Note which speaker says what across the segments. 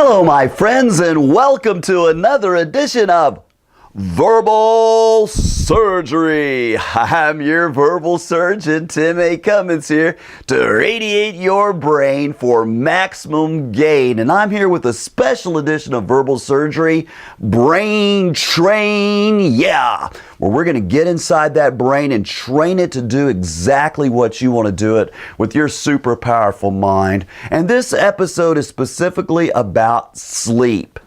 Speaker 1: Hello, my friends, and welcome to another edition of Verbal Surgery. I'm your verbal surgeon, Tim A. Cummins, here to radiate your brain for maximum gain. And I'm here with a special edition of Verbal Surgery, Brain Train, where we're going to get inside that brain and train it to do exactly what you want to do it with your super powerful mind. And this episode is specifically about sleep.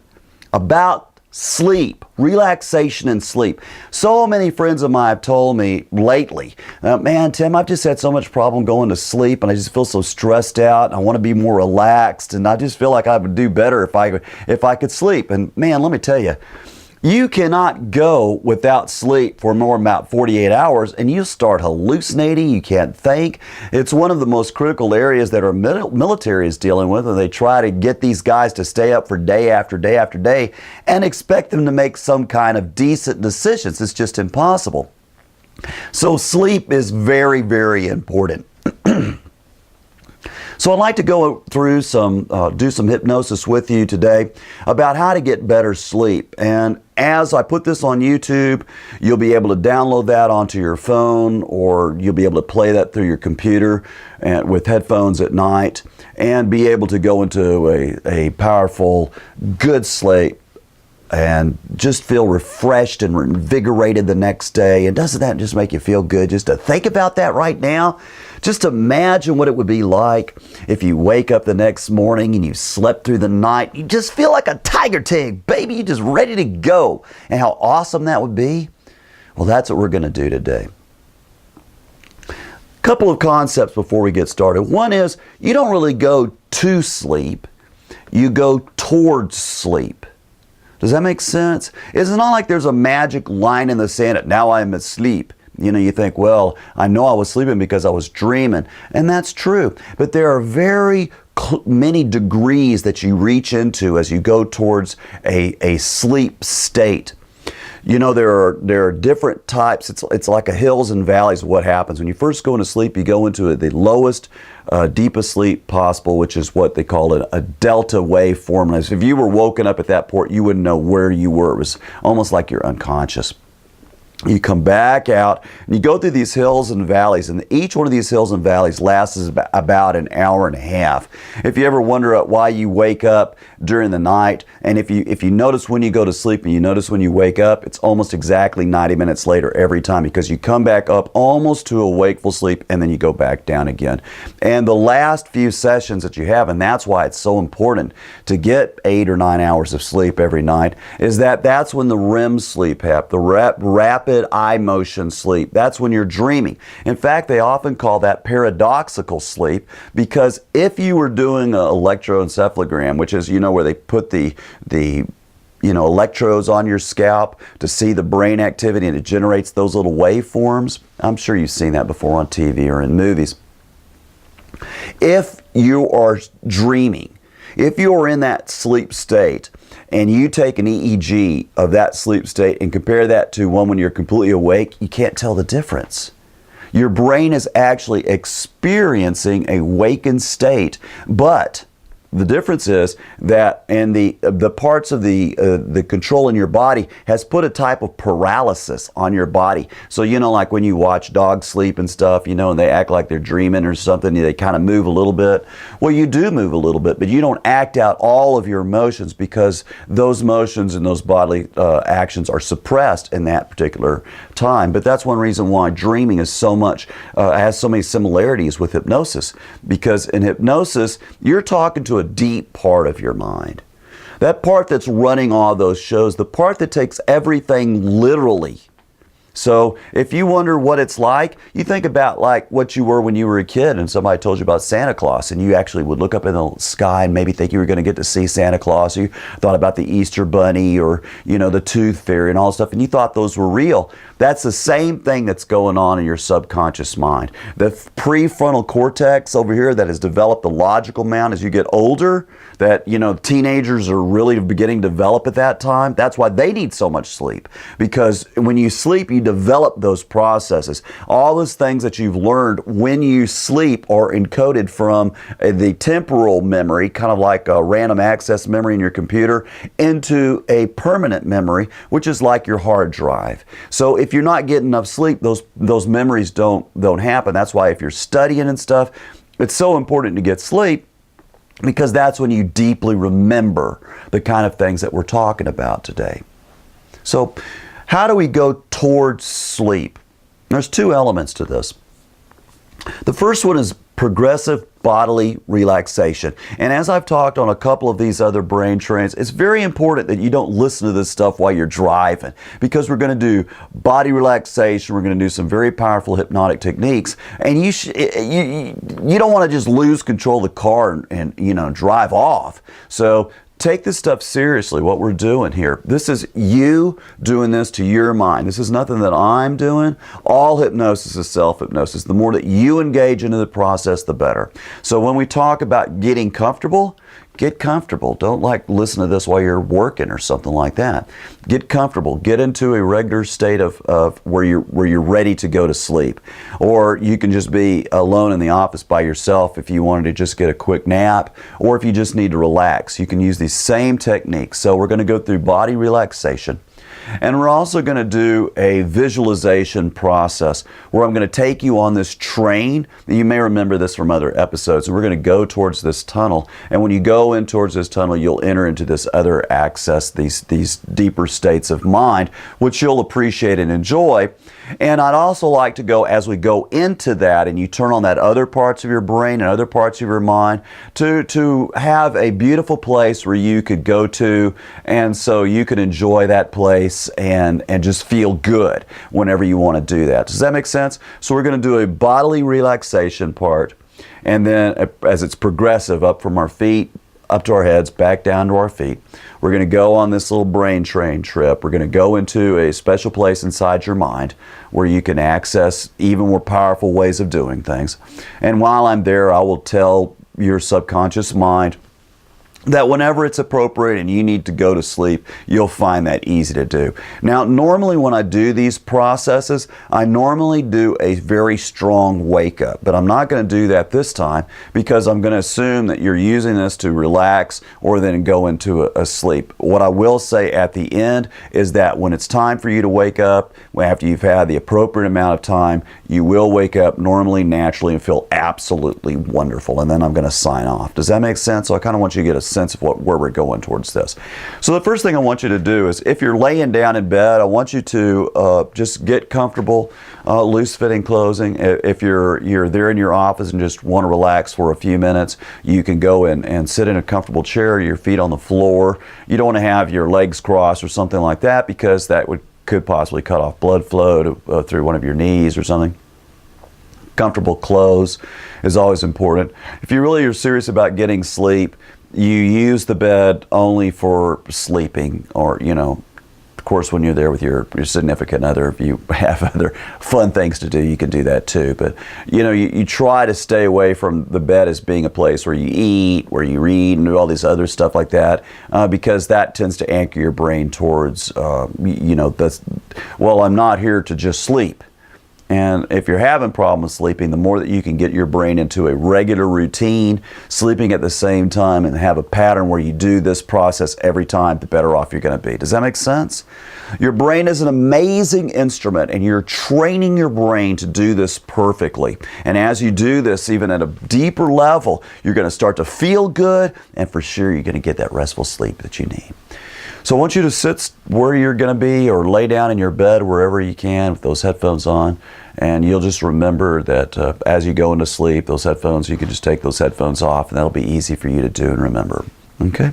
Speaker 1: Sleep, relaxation and sleep. So many friends of mine have told me lately, man, Tim, I've just had so much problem going to sleep and I just feel so stressed out and I want to be more relaxed and I just feel like I would do better if I could sleep. And man, let me tell you, you cannot go without sleep for more than about 48 hours and you start hallucinating, you can't think. It's one of the most critical areas that our military is dealing with, and they try to get these guys to stay up for day after day after day and expect them to make some kind of decent decisions. It's just impossible. So sleep is very, very important. So I'd like to go through do some hypnosis with you today about how to get better sleep. And as I put this on YouTube, you'll be able to download that onto your phone, or you'll be able to play that through your computer and with headphones at night and be able to go into a powerful, good sleep and just feel refreshed and invigorated the next day. And doesn't that just make you feel good just to think about that right now? Just imagine what it would be like if you wake up the next morning and you slept through the night. You just feel like a tiger tig, baby. You're just ready to go. And how awesome that would be. Well, that's what we're going to do today. Couple of concepts before we get started. One is you don't really go to sleep. You go towards sleep. Does that make sense? It's not like there's a magic line in the sand that now I'm asleep. You know, you think, well, I know I was sleeping because I was dreaming. And that's true. But there are very many degrees that you reach into as you go towards a sleep state. You know, there are different types. It's like a hills and valleys of what happens. When you first go into sleep, you go into the lowest, deepest sleep possible, which is what they call a delta wave form. And if you were woken up at that point, you wouldn't know where you were. It was almost like you're unconscious. You come back out and you go through these hills and valleys, and each one of these hills and valleys lasts about an hour and a half. If you ever wonder why you wake up during the night, and if you notice when you go to sleep and you notice when you wake up, it's almost exactly 90 minutes later every time, because you come back up almost to a wakeful sleep and then you go back down again. And the last few sessions that you have, and that's why it's so important to get 8 or 9 hours of sleep every night, is that's when the REM sleep happens, the rapid eye motion sleep. That's when you're dreaming. In fact, they often call that paradoxical sleep, because if you were doing an electroencephalogram, which is, where they put the electrodes on your scalp to see the brain activity, and it generates those little waveforms. I'm sure you've seen that before on TV or in movies. If you are dreaming, if you are in that sleep state, and you take an EEG of that sleep state and compare that to one when you're completely awake, you can't tell the difference. Your brain is actually experiencing a wakened state, but the difference is that the parts of the control in your body has put a type of paralysis on your body. So, like when you watch dogs sleep and stuff, and they act like they're dreaming or something, they kind of move a little bit. Well, you do move a little bit, but you don't act out all of your emotions, because those motions and those bodily actions are suppressed in that particular time. But that's one reason why dreaming is has so many similarities with hypnosis, because in hypnosis, you're talking to a deep part of your mind. That part that's running all those shows, the part that takes everything literally. So if you wonder what it's like, you think about like what you were when you were a kid and somebody told you about Santa Claus, and you actually would look up in the sky and maybe think you were going to get to see Santa Claus. You thought about the Easter Bunny or, the Tooth Fairy and all that stuff, and you thought those were real. That's the same thing that's going on in your subconscious mind. The prefrontal cortex over here that has developed the logical mind as you get older, that, teenagers are really beginning to develop at that time. That's why they need so much sleep, because when you sleep, you develop those processes. All those things that you've learned when you sleep are encoded from the temporal memory, kind of like a random access memory in your computer, into a permanent memory, which is like your hard drive. So if you're not getting enough sleep, those memories don't happen. That's why if you're studying and stuff, it's so important to get sleep, because that's when you deeply remember the kind of things that we're talking about today. So how do we go towards sleep? There's two elements to this. The first one is progressive bodily relaxation. And as I've talked on a couple of these other brain trains, it's very important that you don't listen to this stuff while you're driving, because we're going to do body relaxation, we're going to do some very powerful hypnotic techniques, and you don't want to just lose control of the car and drive off. So take this stuff seriously, what we're doing here. This is you doing this to your mind. This is nothing that I'm doing. All hypnosis is self-hypnosis. The more that you engage into the process, the better. So when we talk about getting comfortable, get comfortable. Don't listen to this while you're working or something like that. Get comfortable. Get into a regular state of where you're ready to go to sleep. Or you can just be alone in the office by yourself if you wanted to just get a quick nap, or if you just need to relax. You can use these same techniques. So we're going to go through body relaxation. And we're also going to do a visualization process where I'm going to take you on this train. You may remember this from other episodes. We're going to go towards this tunnel. And when you go in towards this tunnel, you'll enter into this other access, these deeper states of mind, which you'll appreciate and enjoy. And I'd also like to go, as we go into that and you turn on that other parts of your brain and other parts of your mind, to have a beautiful place where you could go to, and so you can enjoy that place and just feel good whenever you want to do that. Does that make sense? So we're going to do a bodily relaxation part, and then as it's progressive, up from our feet, up to our heads, back down to our feet. We're going to go on this little brain train trip. We're going to go into a special place inside your mind where you can access even more powerful ways of doing things. And while I'm there, I will tell your subconscious mind that whenever it's appropriate and you need to go to sleep, you'll find that easy to do. Now, normally when I do these processes, I normally do a very strong wake up, but I'm not going to do that this time, because I'm going to assume that you're using this to relax or then go into a sleep. What I will say at the end is that when it's time for you to wake up, after you've had the appropriate amount of time, you will wake up normally, naturally, and feel absolutely wonderful. And then I'm going to sign off. Does that make sense? So I kind of want you to get a sense of where we're going towards this. So the first thing I want you to do is, if you're laying down in bed, I want you to just get comfortable, loose fitting clothing. If you're there in your office and just want to relax for a few minutes, you can go and sit in a comfortable chair, your feet on the floor. You don't want to have your legs crossed or something like that, because that could possibly cut off blood flow through one of your knees or something. Comfortable clothes is always important. If you really are serious about getting sleep, you use the bed only for sleeping, or, of course, when you're there with your significant other, if you have other fun things to do, you can do that too. But, you try to stay away from the bed as being a place where you eat, where you read, and do all these other stuff like that, because that tends to anchor your brain towards, I'm not here to just sleep. And if you're having problems sleeping, the more that you can get your brain into a regular routine, sleeping at the same time, and have a pattern where you do this process every time, the better off you're going to be. Does that make sense? Your brain is an amazing instrument, and you're training your brain to do this perfectly. And as you do this, even at a deeper level, you're going to start to feel good, and for sure you're going to get that restful sleep that you need. So I want you to sit where you're going to be, or lay down in your bed wherever you can with those headphones on, and you'll just remember that as you go into sleep, those headphones, you can just take those headphones off, and that'll be easy for you to do and remember. Okay?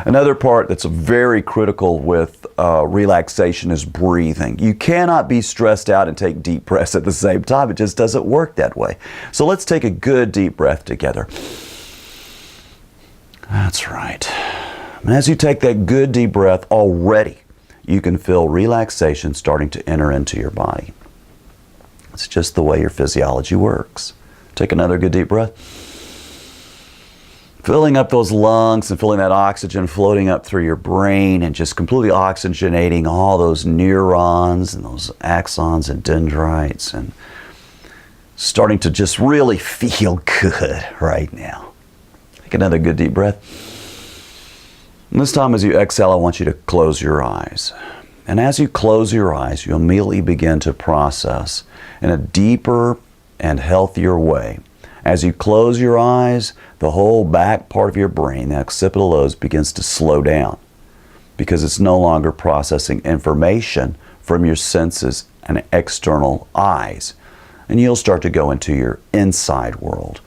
Speaker 1: Another part that's very critical with relaxation is breathing. You cannot be stressed out and take deep breaths at the same time. It just doesn't work that way. So let's take a good deep breath together. That's right. And as you take that good deep breath, already you can feel relaxation starting to enter into your body. It's just the way your physiology works. Take another good deep breath. filling up those lungs and feeling that oxygen floating up through your brain and just completely oxygenating all those neurons and those axons and dendrites and starting to just really feel good right now. Take another good deep breath. And this time as you exhale, I want you to close your eyes. And as you close your eyes, you immediately begin to process in a deeper and healthier way. As you close your eyes, the whole back part of your brain, the occipital lobes, begins to slow down because it's no longer processing information from your senses and external eyes. And you'll start to go into your inside world.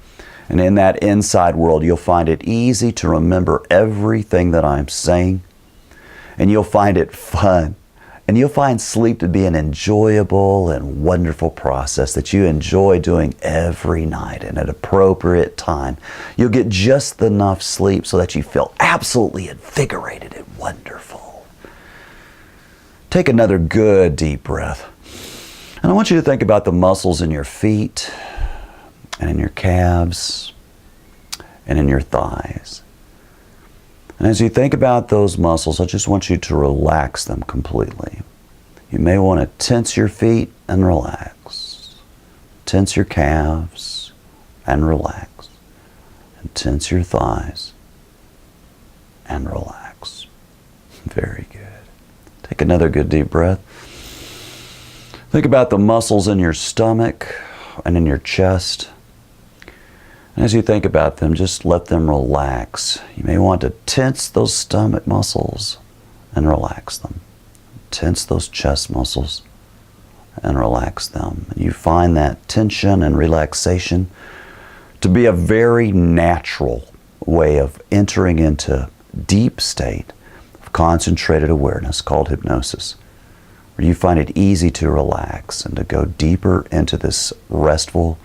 Speaker 1: And in that inside world, you'll find it easy to remember everything that I'm saying. And you'll find it fun. And you'll find sleep to be an enjoyable and wonderful process that you enjoy doing every night and at an appropriate time. You'll get just enough sleep so that you feel absolutely invigorated and wonderful. Take another good deep breath. And I want you to think about the muscles in your feet and in your calves and in your thighs. And as you think about those muscles, I just want you to relax them completely. You may want to tense your feet and relax. Tense your calves and relax. And tense your thighs and relax. Very good. Take another good deep breath. Think about the muscles in your stomach and in your chest. And as you think about them, just let them relax. You may want to tense those stomach muscles and relax them. Tense those chest muscles and relax them. And you find that tension and relaxation to be a very natural way of entering into deep state of concentrated awareness called hypnosis, where you find it easy to relax and to go deeper into this restful,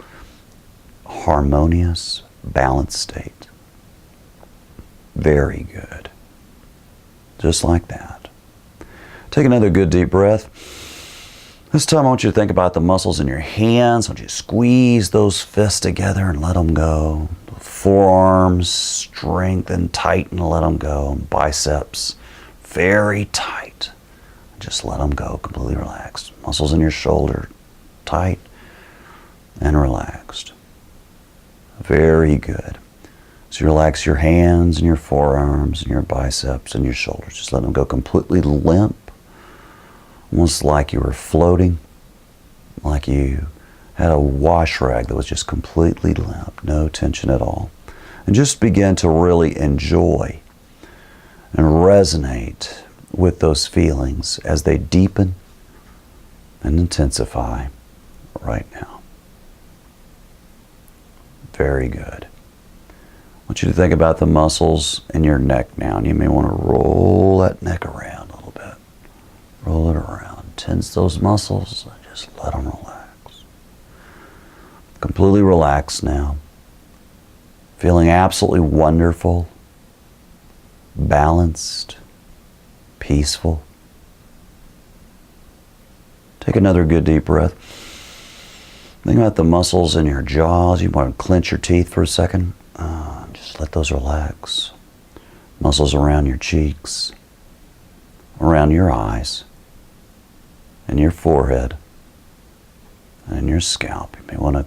Speaker 1: harmonious, balanced state. Very good. Just like that. Take another good deep breath. This time I want you to think about the muscles in your hands. I want you to squeeze those fists together and let them go. The forearms strengthen, tighten, and let them go. Biceps very tight. Just let them go, completely relaxed. Muscles in your shoulder tight and relaxed. Very good. So you relax your hands and your forearms and your biceps and your shoulders. Just let them go completely limp. Almost like you were floating. Like you had a wash rag that was just completely limp. No tension at all. And just begin to really enjoy and resonate with those feelings as they deepen and intensify right now. Very good. I want you to think about the muscles in your neck now, and you may want to roll that neck around a little bit. Roll it around. Tense those muscles and just let them relax. Completely relaxed now. Feeling absolutely wonderful, balanced, peaceful. Take another good deep breath. Think about the muscles in your jaws. You want to clench your teeth for a second. Just let those relax. Muscles around your cheeks, around your eyes, and your forehead, and your scalp. You may want to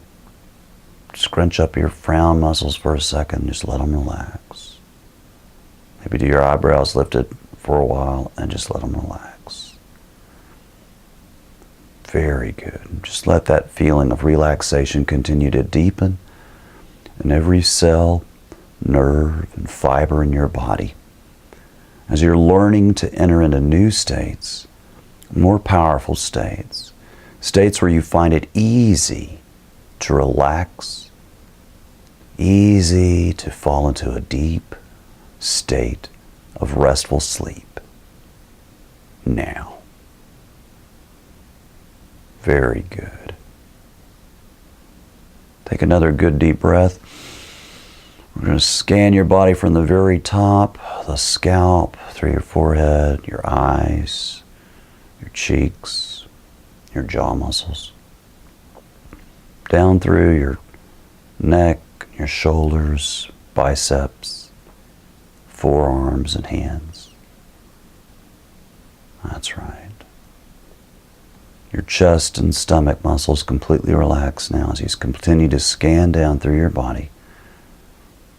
Speaker 1: scrunch up your frown muscles for a second. Just let them relax. Maybe do your eyebrows lifted for a while and just let them relax. Very good. Just let that feeling of relaxation continue to deepen in every cell, nerve, and fiber in your body. As you're learning to enter into new states, more powerful states, states where you find it easy to relax, easy to fall into a deep state of restful sleep. Now. Very good. Take another good deep breath. We're going to scan your body from the very top, the scalp, through your forehead, your eyes, your cheeks, your jaw muscles, down through your neck, your shoulders, biceps, forearms, and hands. That's right. Your chest and stomach muscles completely relax now as you continue to scan down through your body,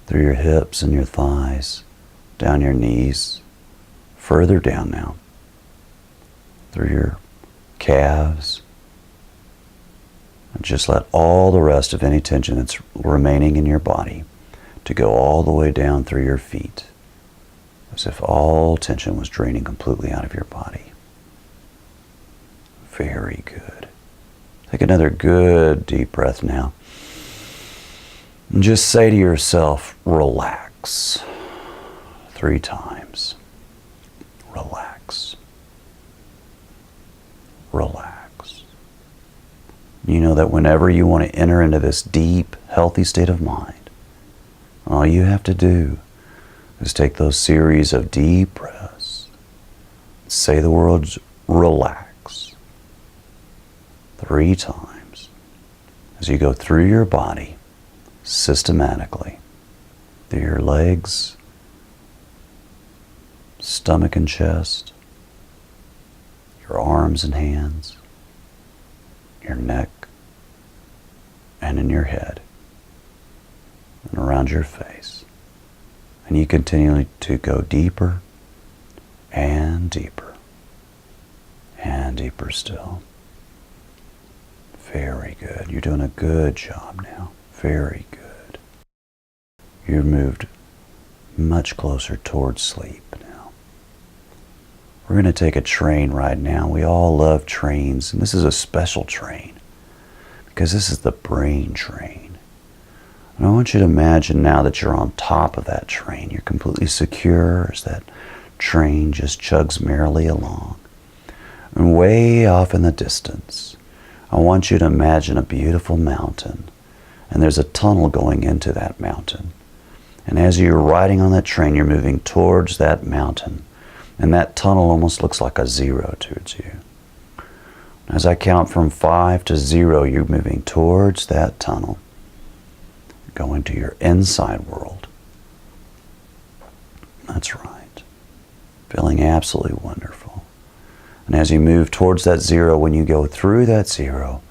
Speaker 1: through your hips and your thighs, down your knees, further down now, through your calves. And just let all the rest of any tension that's remaining in your body to go all the way down through your feet, as if all tension was draining completely out of your body. Very good. Take another good deep breath now. And just say to yourself, relax. 3 times. Relax. Relax. You know that whenever you want to enter into this deep, healthy state of mind, all you have to do is take those series of deep breaths. Say the words relax 3 times as you go through your body systematically, through your legs, stomach and chest, your arms and hands, your neck, and in your head, and around your face. And you continue to go deeper and deeper and deeper still. Very good. You're doing a good job now. Very good. You've moved much closer towards sleep now. We're going to take a train ride now. We all love trains, and this is a special train because this is the brain train. And I want you to imagine now that you're on top of that train. You're completely secure as that train just chugs merrily along. And way off in the distance, I want you to imagine a beautiful mountain, and there's a tunnel going into that mountain. And as you're riding on that train, you're moving towards that mountain, and that tunnel almost looks like a 0 towards you. As I count from 5 to 0, you're moving towards that tunnel, going to your inside world. That's right. Feeling absolutely wonderful. And as you move towards that 0, when you go through that 0,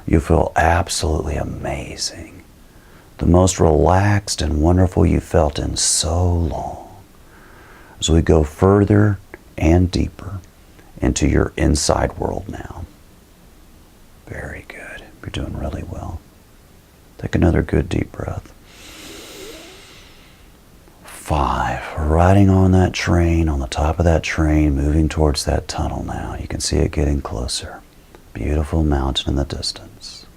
Speaker 1: you feel absolutely amazing. The most relaxed and wonderful you felt in so long. As we go further and deeper into your inside world now. Very good. You're doing really well. Take another good deep breath. 5. Riding on that train, on the top of that train, moving towards that tunnel now. You can see it getting closer. Beautiful mountain in the distance.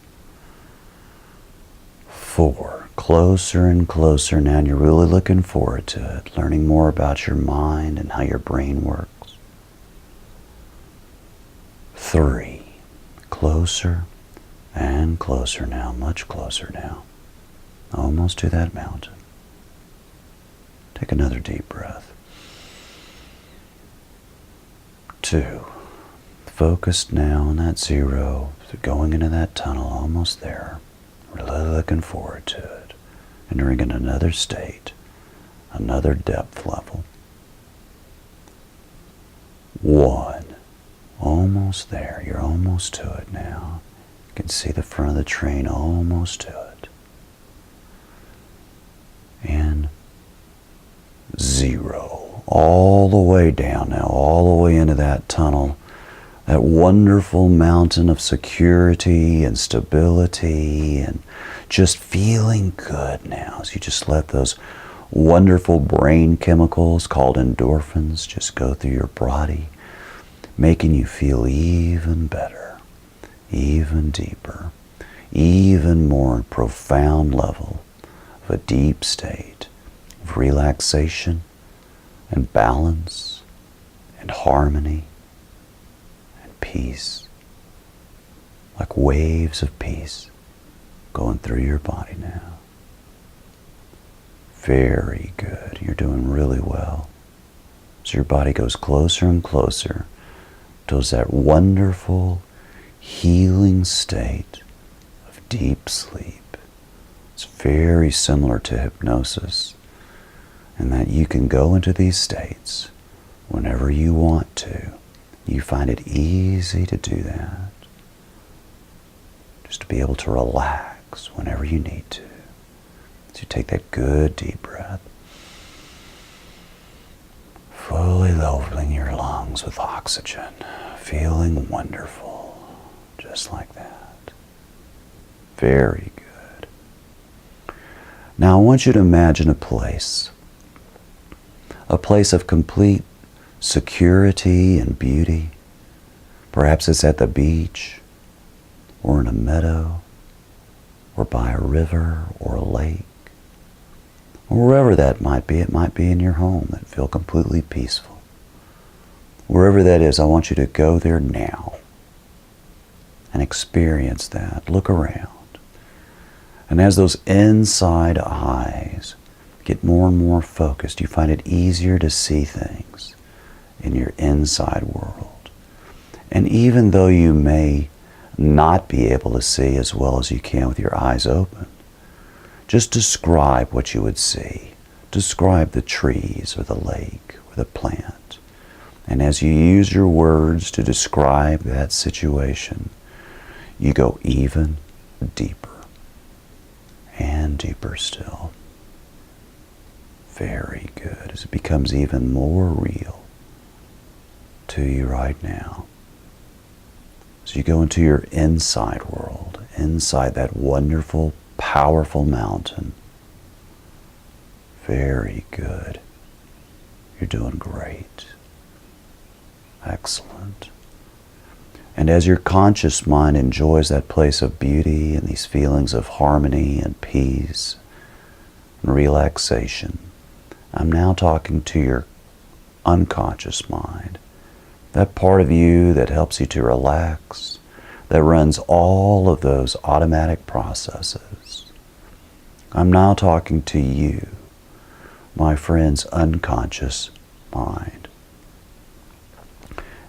Speaker 1: 4. Closer and closer now, and you're really looking forward to it, learning more about your mind and how your brain works. 3. Closer and closer now, much closer now. Almost to that mountain. Take another deep breath. 2. Focused now on that 0, going into that tunnel, almost there. Really looking forward to it. Entering in another state, another depth level. 1. Almost there. You're almost to it now. You can see the front of the train almost to it. And 0. All the way down now, all the way into that tunnel. That wonderful mountain of security and stability and just feeling good now as you just let those wonderful brain chemicals called endorphins just go through your body, making you feel even better, even deeper, even more profound level of a deep state of relaxation and balance and harmony and peace, like waves of peace going through your body now. Very good. You're doing really well. As your body goes closer and closer towards that wonderful healing state of deep sleep. It's very similar to hypnosis. and that you can go into these states whenever you want to. You find it easy to do that. Just to be able to relax whenever you need to. So you take that good deep breath, fully loading your lungs with oxygen, feeling wonderful, just like that. Very good. Now I want you to imagine a place of complete security and beauty. Perhaps it's at the beach, or in a meadow, or by a river or a lake, or wherever that might be. It might be in your home that feel completely peaceful. Wherever that is, I want you to go there now and experience that. Look around. And as those inside eyes get more and more focused, you find it easier to see things in your inside world. And even though you may not be able to see as well as you can with your eyes open, just describe what you would see. Describe the trees or the lake or the plant. And as you use your words to describe that situation, you go even deeper and deeper still. Very good. As it becomes even more real to you right now. So you go into your inside world, inside that wonderful, powerful mountain. Very good. You're doing great. Excellent. And as your conscious mind enjoys that place of beauty and these feelings of harmony and peace and relaxation, I'm now talking to your unconscious mind. That part of you that helps you to relax, that runs all of those automatic processes. I'm now talking to you, my friend's unconscious mind.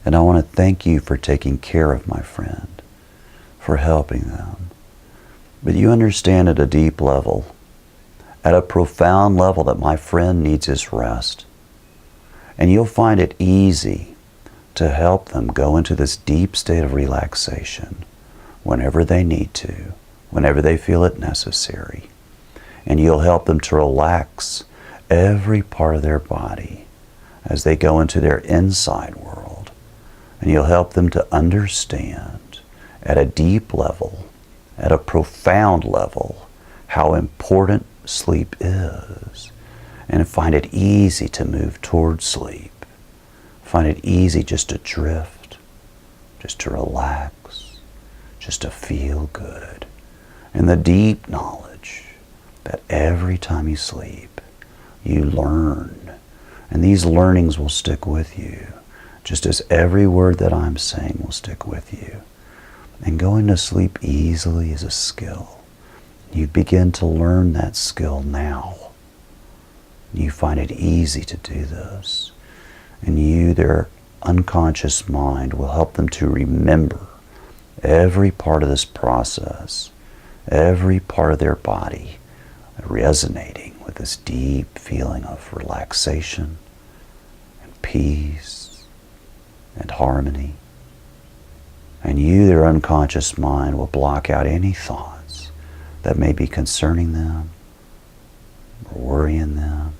Speaker 1: And I want to thank you for taking care of my friend, for helping them. But you understand at a deep level, at a profound level, that my friend needs his rest. And you'll find it easy to help them go into this deep state of relaxation whenever they need to, whenever they feel it necessary. And you'll help them to relax every part of their body as they go into their inside world. And you'll help them to understand at a deep level, at a profound level, how important sleep is. And find it easy to move towards sleep. Find it easy just to drift, just to relax, just to feel good. And the deep knowledge that every time you sleep, you learn. And these learnings will stick with you, just as every word that I'm saying will stick with you. And going to sleep easily is a skill. You begin to learn that skill now. You find it easy to do this. And you, their unconscious mind, will help them to remember every part of this process, every part of their body resonating with this deep feeling of relaxation and peace and harmony. And you, their unconscious mind, will block out any thoughts that may be concerning them or worrying them.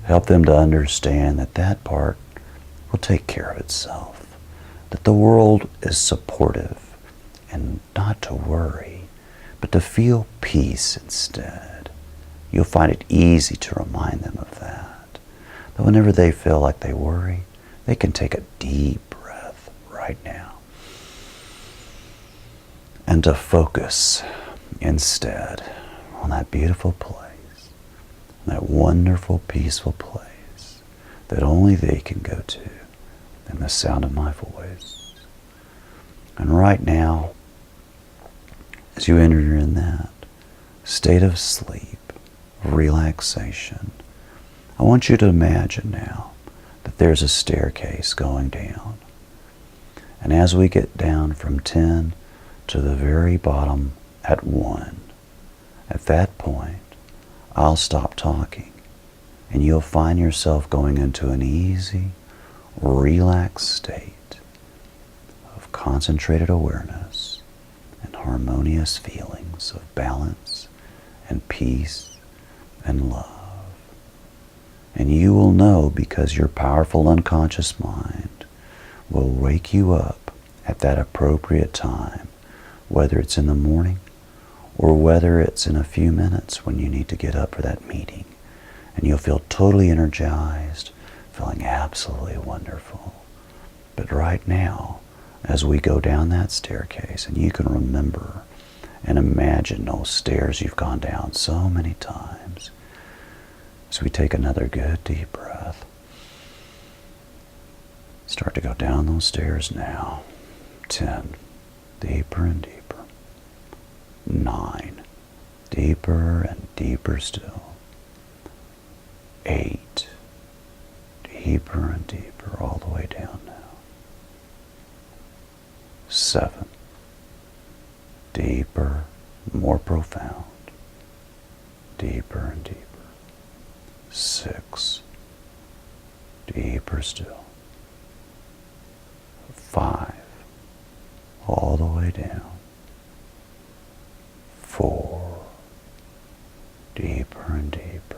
Speaker 1: Help them to understand that that part will take care of itself. That the world is supportive and not to worry, but to feel peace instead. You'll find it easy to remind them of that. That whenever they feel like they worry, they can take a deep breath right now. And to focus instead on that beautiful place. That wonderful, peaceful place that only they can go to in the sound of my voice. And right now, as you enter in that state of sleep, of relaxation, I want you to imagine now that there's a staircase going down. And as we get down from 10 to the very bottom at 1, at that point, I'll stop talking, and you'll find yourself going into an easy, relaxed state of concentrated awareness and harmonious feelings of balance and peace and love. And you will know, because your powerful unconscious mind will wake you up at that appropriate time, whether it's in the morning or whether it's in a few minutes when you need to get up for that meeting. And you'll feel totally energized, feeling absolutely wonderful. But right now, as we go down that staircase, and you can remember and imagine those stairs you've gone down so many times, as we take another good deep breath, start to go down those stairs now. 10, deeper and deeper. 9, deeper and deeper still. 8, deeper and deeper all the way down now. 7, deeper, more profound, deeper and deeper. 6, deeper still. 5, all the way down. 4, deeper and deeper.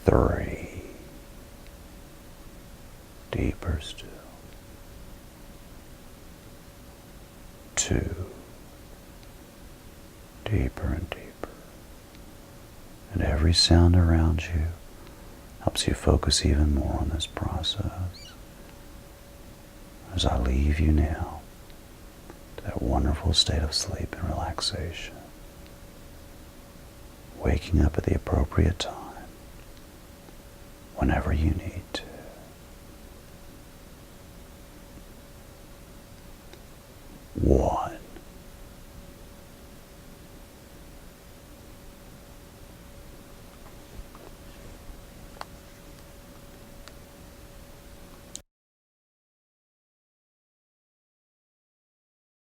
Speaker 1: 3, deeper still. 2, deeper and deeper. And every sound around you helps you focus even more on this process. As I leave you now to that wonderful state of sleep and relaxation, waking up at the appropriate time, whenever you need to. 1.